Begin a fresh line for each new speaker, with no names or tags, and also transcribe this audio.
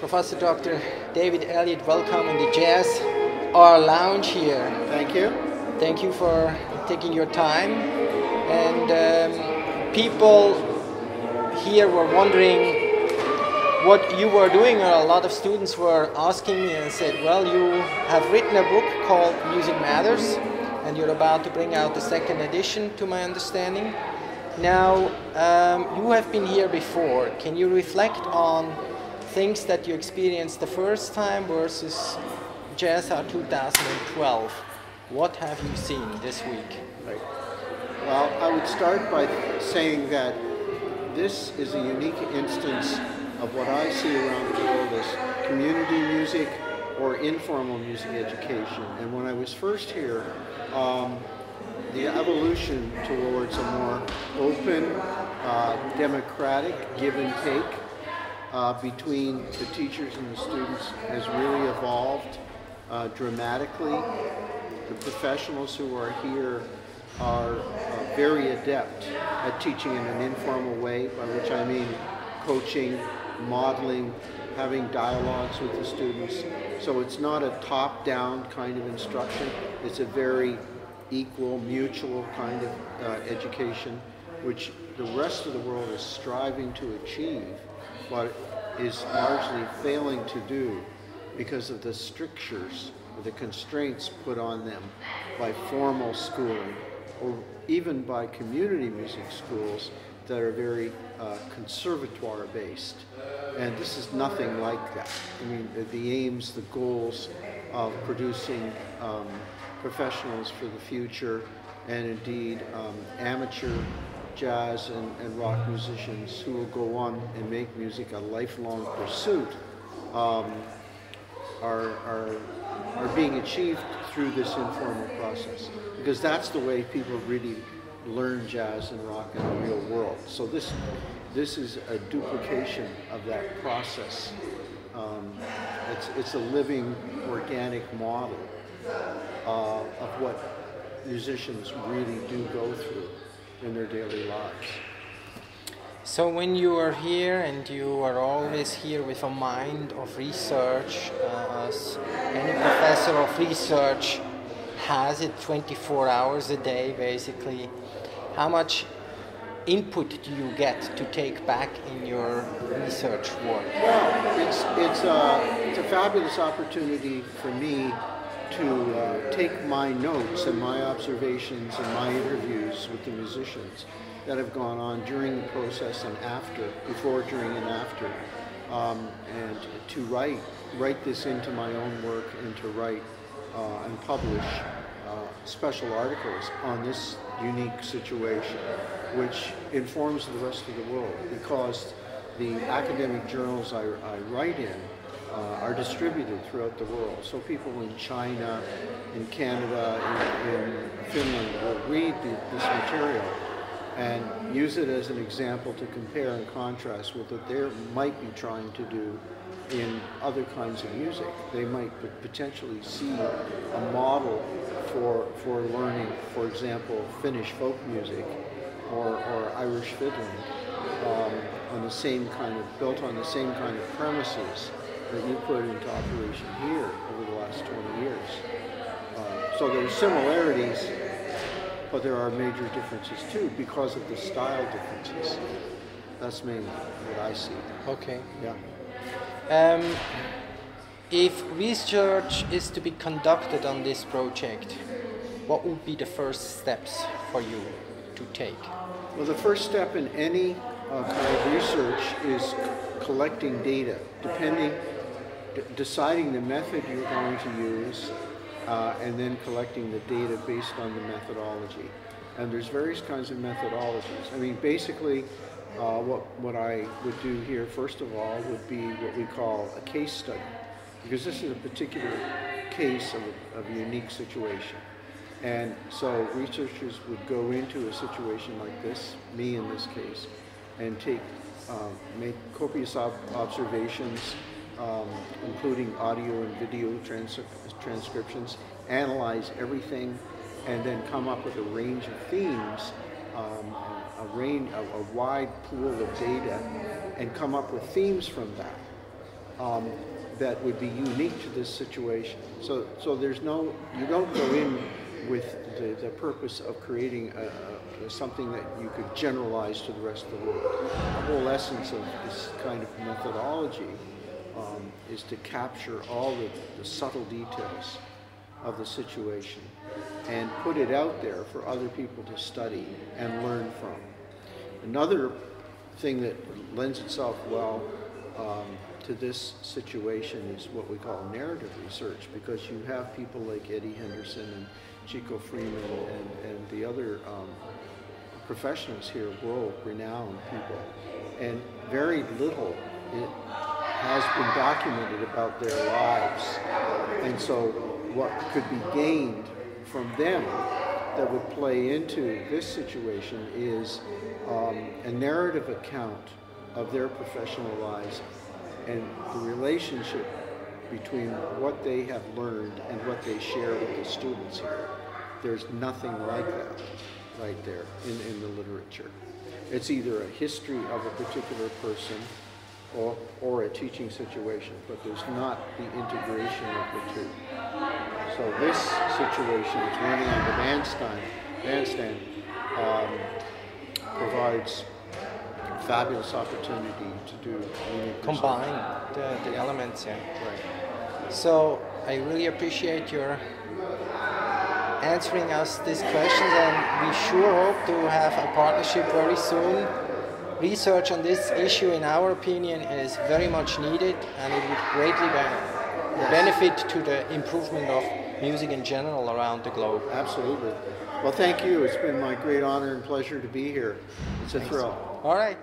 Professor Dr. David Elliott, welcome in the Jazzaar Lounge here.
Thank you.
Thank you for taking your time. And people here were wondering what you were doing. A lot of students were asking me and said, well, you have written a book called Music Matters, and you're about to bring out the second edition, to my understanding. Now, you have been here before. Can you reflect on things that you experienced the first time versus Jazzaar 2012? What have you seen this week?
Right. Well, I would start by saying that this is a unique instance of what I see around the world as community music or informal music education. And when I was first here, the evolution towards a more open, democratic give and take between the teachers and the students has really evolved dramatically. The professionals who are here are very adept at teaching in an informal way, by which I mean coaching, modeling, having dialogues with the students. So it's not a top-down kind of instruction. It's a very equal, mutual kind of education, which the rest of the world is striving to achieve, but is largely failing to do because of the strictures, or the constraints put on them by formal schooling, or even by community music schools that are very conservatoire based. And this is nothing like that. I mean, the aims, the goals of producing professionals for the future, and indeed amateur jazz and rock musicians who will go on and make music a lifelong pursuit are being achieved through this informal process, because that's the way people really learn jazz and rock in the real world. So this is a duplication of that process. It's a living, organic model of what musicians really do go through in their daily lives.
So when you are here, and you are always here with a mind of research, as any professor of research has it 24 hours a day basically, how much input do you get to take back in your research work?
Well, it's a fabulous opportunity for me to take my notes and my observations and my interviews with the musicians that have gone on during the process and after, before, during, and after, and to write this into my own work, and to write and publish special articles on this unique situation, which informs the rest of the world, because the academic journals I write in are distributed throughout the world. So people in China, in Canada, in Finland will read this material and use it as an example to compare and contrast with what they might be trying to do in other kinds of music. They might potentially see a model for learning, for example, Finnish folk music or Irish fiddling, on the same kind of, built on the same kind of premises that you put into operation here over the last 20 years. So there's similarities, but there are major differences too, because of the style differences. That's mainly what I see.
Okay.
Yeah.
If research is to be conducted on this project, what would be the first steps for you to take?
Well, the first step in any kind of research is collecting data, deciding the method you're going to use, and then collecting the data based on the methodology. And there's various kinds of methodologies. I mean, basically, what I would do here, first of all, would be what we call a case study, because this is a particular case of a unique situation. And so researchers would go into a situation like this, me in this case, and make copious observations, including audio and video transcriptions, analyze everything, and then come up with a range of themes, a wide pool of data, and come up with themes from that. that would be unique to this situation. So there's no, you don't go in with the purpose of creating something that you could generalize to the rest of the world. The whole essence of this kind of methodology is to capture all the subtle details of the situation and put it out there for other people to study and learn from. Another thing that lends itself well to this situation is what we call narrative research, because you have people like Eddie Henderson and Chico Freeman and the other professionals here, world-renowned people, and very little has been documented about their lives. And so what could be gained from them that would play into this situation is a narrative account of their professional lives and the relationship between what they have learned and what they share with the students here. There's nothing like that right there in the literature. It's either a history of a particular person or a teaching situation, but there's not the integration of the two. So this situation, it's running on the bandstand provides fabulous opportunity to do
combine the elements. Yeah.
Right.
So I really appreciate your answering us these questions, and we sure hope to have a partnership very soon. Research on this issue, in our opinion, is very much needed, and it would greatly benefit to the improvement of music in general around the globe.
Absolutely. Well, thank you. It's been my great honor and pleasure to be here. It's a thrill.
All right.